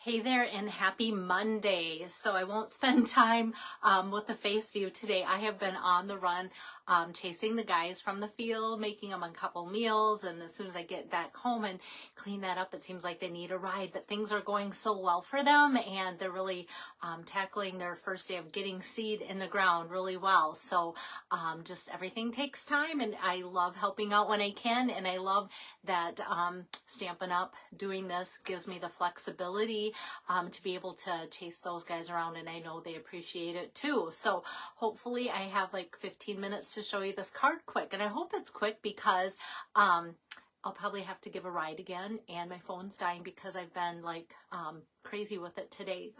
Hey there and happy Monday. So I won't spend time with the face view today. I have been on the run chasing the guys from the field, making them a couple meals. And as soon as I get back home and clean that up, it seems like they need a ride. But things are going so well for them and they're really tackling their first day of getting seed in the ground really well. So just everything takes time and I love helping out when I can. And I love that Stampin' Up! Doing this gives me the flexibility to be able to chase those guys around, and I know they appreciate it too. So hopefully I have like 15 minutes to show you this card quick, and I hope it's quick because I'll probably have to give a ride again, and my phone's dying because I've been like crazy with it today.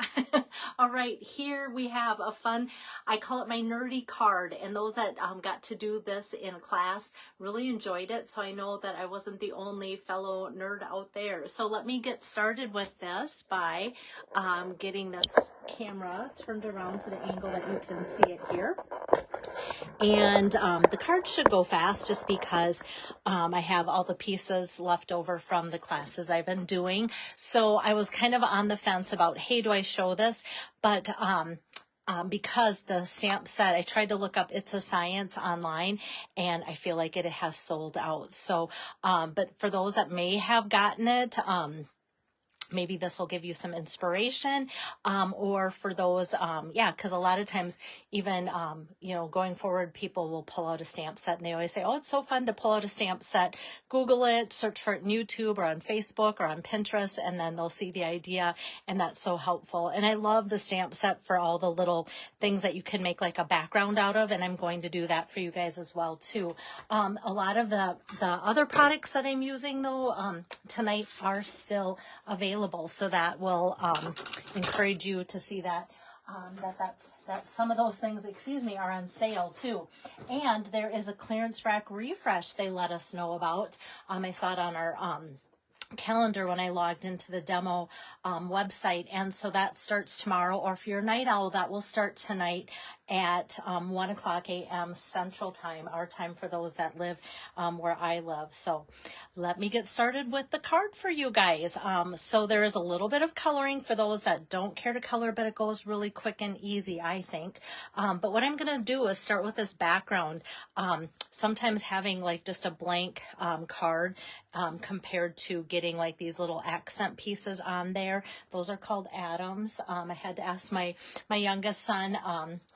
All right, here we have a fun, I call it my nerdy card, and those that got to do this in class really enjoyed it, so I know that I wasn't the only fellow nerd out there. So let me get started with this by getting this camera turned around to the angle that you can see it here. And the card should go fast just because I have all the pieces left over from the classes I've been doing. So I was kind of on the fence about, hey, do I show this? But because the stamp set, I tried to look up It's a Science online, and I feel like it has sold out. So, but for those that may have gotten it, maybe this will give you some inspiration, or for those, yeah, because a lot of times even, going forward, people will pull out a stamp set and they always say, oh, it's so fun to pull out a stamp set. Google it, search for it on YouTube or on Facebook or on Pinterest, and then they'll see the idea, and that's so helpful. And I love the stamp set for all the little things that you can make like a background out of, and I'm going to do that for you guys as well too. A lot of the other products that I'm using though tonight are still available. So that will encourage you to see that that some of those things, are on sale too. And there is a clearance rack refresh they let us know about. I saw it on our calendar when I logged into the demo website, and so that starts tomorrow, or if you're a night owl, that will start tonight at 1 o'clock a.m. Central Time, our time for those that live where I live. So let me get started with the card for you guys. So there is a little bit of coloring for those that don't care to color, but it goes really quick and easy, I think. But what I'm going to do is start with this background. Sometimes having like just a blank card compared to getting like these little accent pieces on there, those are called atoms. I had to ask my youngest son,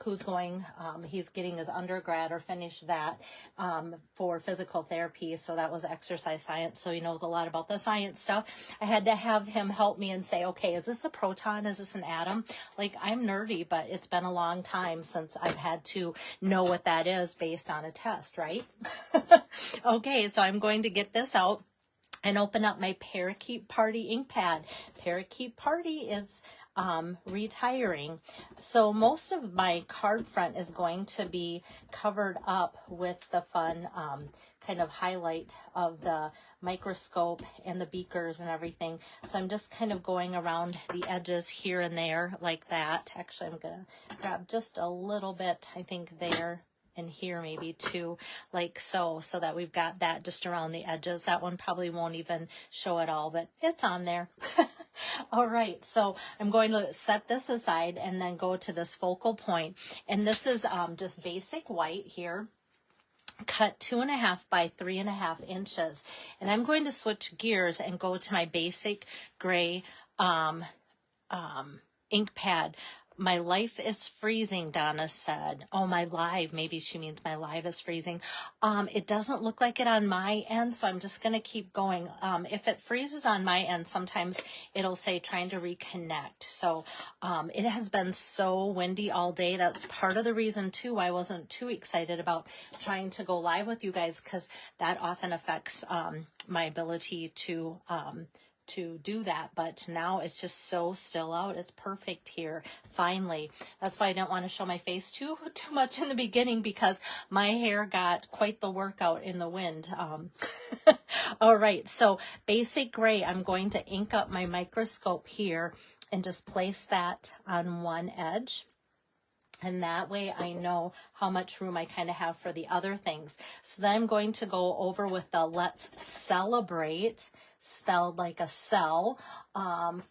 who's going, he's getting his undergrad or finished that for physical therapy. So that was exercise science. So he knows a lot about the science stuff. I had to have him help me and say, okay, is this a proton? Is this an atom? Like, I'm nerdy, but it's been a long time since I've had to know what that is based on a test, right? Okay, so I'm going to get this out and open up my Parakeet Party ink pad. Parakeet Party is retiring. So most of my card front is going to be covered up with the fun kind of highlight of the microscope and the beakers and everything. So I'm just kind of going around the edges here and there like that. Actually, I'm going to grab just a little bit, I think there and here maybe too, like so that we've got that just around the edges. That one probably won't even show at all, but it's on there. All right, so I'm going to set this aside and then go to this focal point. And this is just basic white here, cut 2.5 by 3.5 inches. And I'm going to switch gears and go to my basic gray ink pad. My life is freezing, Donna said. Oh, my live. Maybe she means my live is freezing. It doesn't look like it on my end, so I'm just going to keep going. If it freezes on my end, sometimes it'll say trying to reconnect. So it has been so windy all day. That's part of the reason, too, I wasn't too excited about trying to go live with you guys, because that often affects my ability to do that. But now it's just so still out. It's perfect here finally. That's why I don't want to show my face too much in the beginning, because my hair got quite the workout in the wind. All right, so basic gray, I'm going to ink up my microscope here and just place that on one edge. And that way I know how much room I kind of have for the other things. So then I'm going to go over with the Let's Celebrate, spelled like a cell,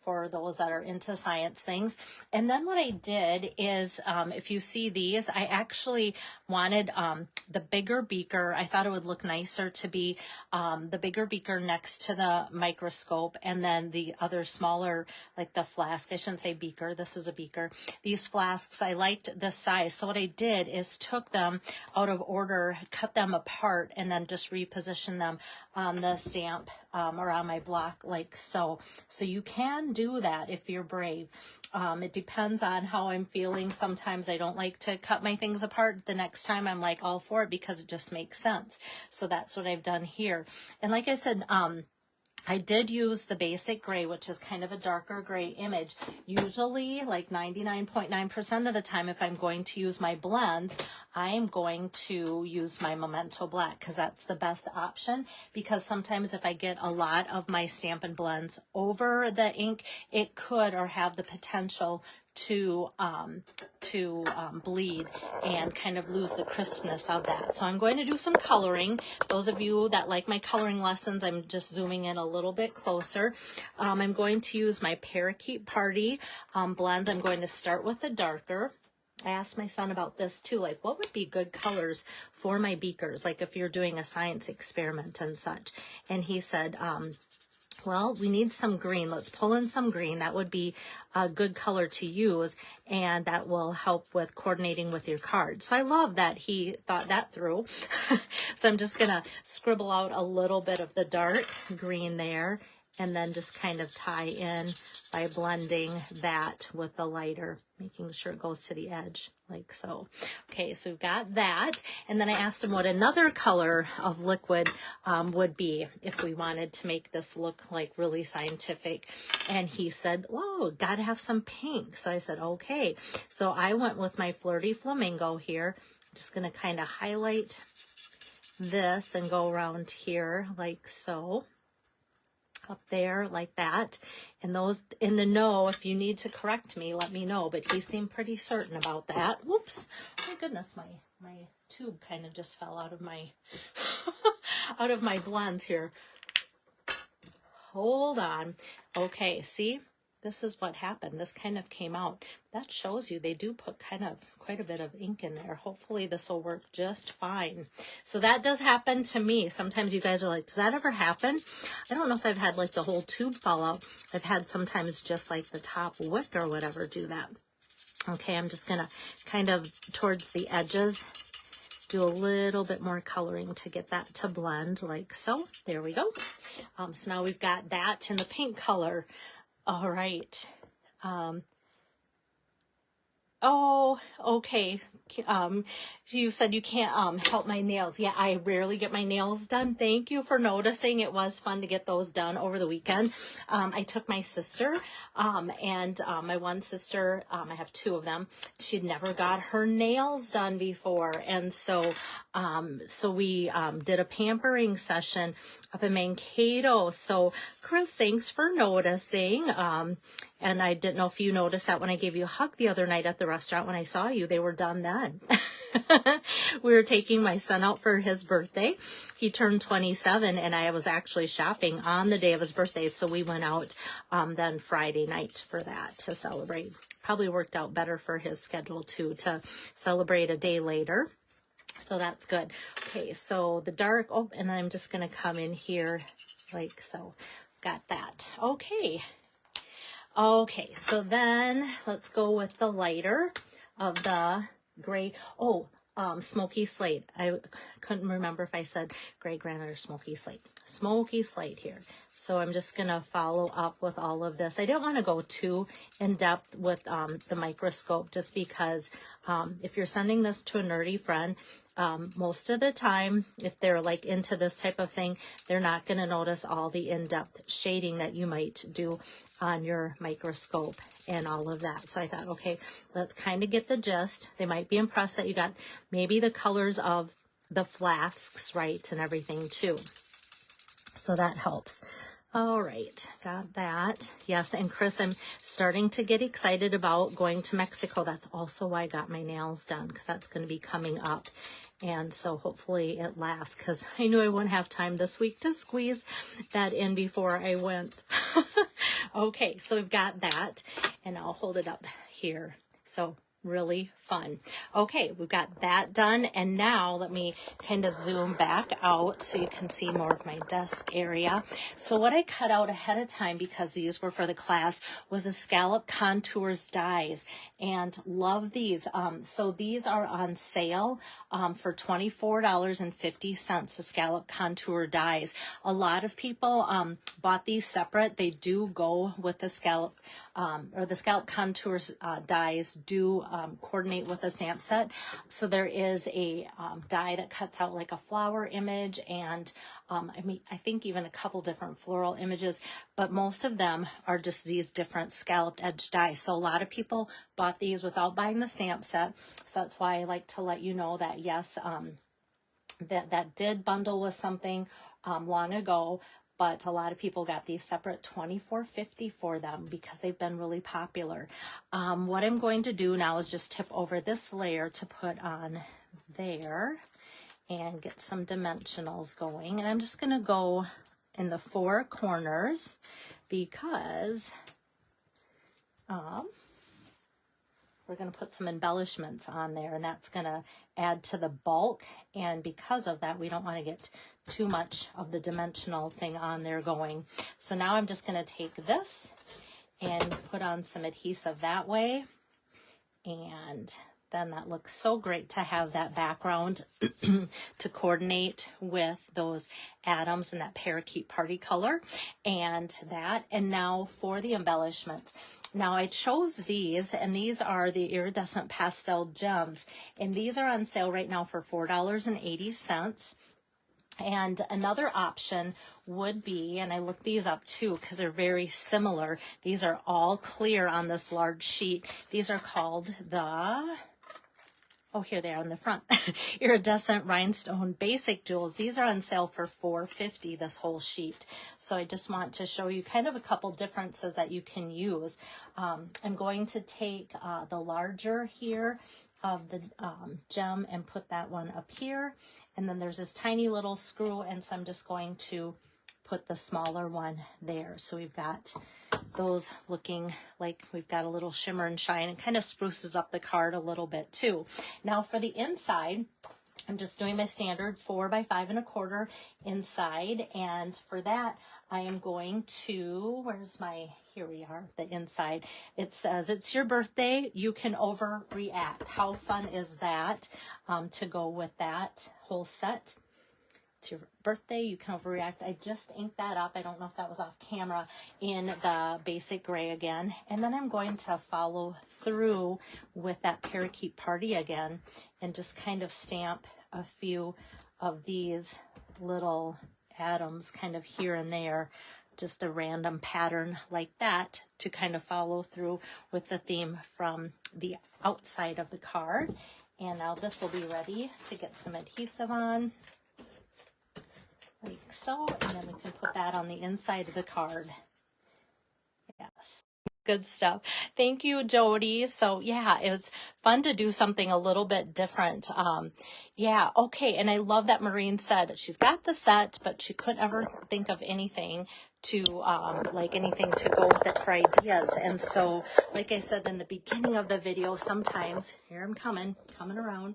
for those that are into science things. And then what I did is, if you see these, I actually wanted the bigger beaker. I thought it would look nicer to be the bigger beaker next to the microscope, and then the other smaller, like the flask. I shouldn't say beaker. This is a beaker. These flasks, I liked the size. So what I did is took them out of order, cut them apart, and then just reposition them on the stamp or on my block like so. So you can do that if you're brave. It depends on how I'm feeling. Sometimes I don't like to cut my things apart. The next time I'm like all for it because it just makes sense. So that's what I've done here. And like I said, I did use the basic gray, which is kind of a darker gray image. Usually, like 99.9% of the time, if I'm going to use my blends, I am going to use my Memento Black because that's the best option. Because sometimes if I get a lot of my Stampin' Blends over the ink, it could or have the potential to bleed and kind of lose the crispness of that. So I'm going to do some coloring. Those of you that like my coloring lessons, I'm just zooming in a little bit closer. I'm going to use my Parakeet Party blends. I'm going to start with the darker. I asked my son about this too, like what would be good colors for my beakers, like if you're doing a science experiment and such. And he said, well, we need some green. Let's pull in some green. That would be a good color to use, and that will help with coordinating with your card. So I love that he thought that through. So I'm just going to scribble out a little bit of the dark green there, and then just kind of tie in by blending that with the lighter, making sure it goes to the edge like so. Okay, so we've got that. And then I asked him what another color of liquid would be if we wanted to make this look like really scientific. And he said, oh, gotta have some pink. So I said, okay. So I went with my Flirty Flamingo here. I'm just gonna kind of highlight this and go around here like so. Up there like that. And those in the know, if you need to correct me, let me know. But he seemed pretty certain about that. Whoops. My goodness, my tube kind of just fell out of my out of my blends here. Hold on. Okay, see? This is what happened. This kind of came out. That shows you they do put kind of quite a bit of ink in there. Hopefully this will work just fine. So that does happen to me. Sometimes you guys are like, does that ever happen? I don't know if I've had like the whole tube fall out. I've had sometimes just like the top wick or whatever do that. Okay, I'm just going to kind of towards the edges do a little bit more coloring to get that to blend like so. There we go. So now we've got that in the pink color. All right. Oh, okay. You said you can't help my nails. Yeah, I rarely get my nails done. Thank you for noticing. It was fun to get those done over the weekend. I took my sister and my one sister, I have two of them. She'd never got her nails done before. And so we did a pampering session up in Mankato. So Chris, thanks for noticing. And I didn't know if you noticed that when I gave you a hug the other night at the restaurant when I saw you, they were done then. We were taking my son out for his birthday. He turned 27 and I was actually shopping on the day of his birthday. So we went out then Friday night for that to celebrate. Probably worked out better for his schedule too, to celebrate a day later. So that's good. Okay, so the dark, oh, and I'm just going to come in here like so. Got that. Okay. Okay, so then let's go with the lighter of the gray. Oh, smoky slate. I couldn't remember if I said gray granite or smoky slate. Smoky slate here. So I'm just going to follow up with all of this. I didn't want to go too in depth with the microscope just because if you're sending this to a nerdy friend, most of the time, if they're like into this type of thing, they're not going to notice all the in-depth shading that you might do on your microscope and all of that. So I thought, okay, let's kind of get the gist. They might be impressed that you got maybe the colors of the flasks right and everything too. So that helps. All right, got that. Yes, and Chris, I'm starting to get excited about going to Mexico. That's also why I got my nails done, because that's going to be coming up. And so hopefully it lasts, because I knew I wouldn't have time this week to squeeze that in before I went. Okay, so we've got that, and I'll hold it up here. So really fun. Okay, we've got that done, and now let me kind of zoom back out so you can see more of my desk area. So what I cut out ahead of time, because these were for the class, was the Scallop Contours dies, and love these. So these are on sale for $24.50, the Scallop Contour dies. A lot of people bought these separate. They do go with the Scallop or the Scallop Contours dies do coordinate with a stamp set. So there is a die that cuts out like a flower image, and I think even a couple different floral images, but most of them are just these different scalloped edge dies. So a lot of people bought these without buying the stamp set. So that's why I like to let you know that yes, that did bundle with something long ago, but a lot of people got these separate $24.50 for them because they've been really popular. What I'm going to do now is just tip over this layer to put on there and get some dimensionals going. And I'm just going to go in the four corners because we're going to put some embellishments on there, and that's going to add to the bulk. And because of that, we don't want to get too much of the dimensional thing on there going. So now I'm just going to take this and put on some adhesive that way. And then that looks so great to have that background to coordinate with those atoms and that parakeet party color and that. And now for the embellishments. Now I chose these, and these are the iridescent pastel gems, and these are on sale right now for $4.80. And another option would be, and I looked these up too because they're very similar. These are all clear on this large sheet. These are called the, oh, here they are on the front, iridescent rhinestone basic jewels. These are on sale for $4.50, this whole sheet. So I just want to show you kind of a couple differences that you can use. I'm going to take the larger here of the gem and put that one up here. And then there's this tiny little screw, and so I'm just going to put the smaller one there. So we've got those looking like we've got a little shimmer and shine. It kind of spruces up the card a little bit too. Now for the inside, I'm just doing my standard 4 by 5 1/4 inside, and for that I am going to, where's my, here we are, the inside. It says, it's your birthday, you can overreact. How fun is that to go with that whole set? It's your birthday, you can overreact. I just inked that up. I don't know if that was off camera, in the basic gray again. And then I'm going to follow through with that parakeet party again and just kind of stamp a few of these little atoms kind of here and there, just a random pattern like that to kind of follow through with the theme from the outside of the card. And now this will be ready to get some adhesive on, like so, and then we can put that on the inside of the card. Yes. Good stuff. Thank you, Jody. So yeah, it was fun to do something a little bit different. Yeah, okay. And I love that Maureen said she's got the set, but she couldn't ever think of anything to like anything to go with it for ideas. And so, like I said in the beginning of the video, sometimes, here I'm coming around.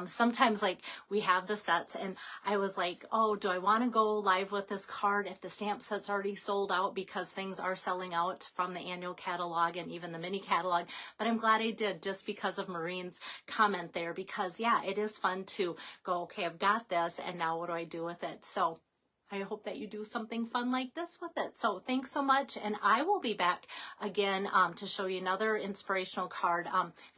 Sometimes like we have the sets, and I was like, oh, do I want to go live with this card if the stamp set's already sold out, because things are selling out from the annual catalog and even the mini catalog. But I'm glad I did, just because of Maureen's comment there, because yeah, it is fun to go, okay, I've got this, and now what do I do with it? So I hope that you do something fun like this with it. So thanks so much. And I will be back again to show you another inspirational card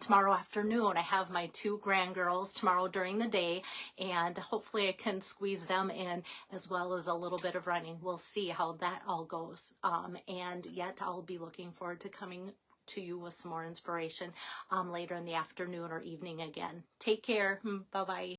tomorrow afternoon. I have my 2 grandgirls tomorrow during the day, and hopefully I can squeeze them in, as well as a little bit of running. We'll see how that all goes. And yet I'll be looking forward to coming to you with some more inspiration later in the afternoon or evening again. Take care. Bye-bye.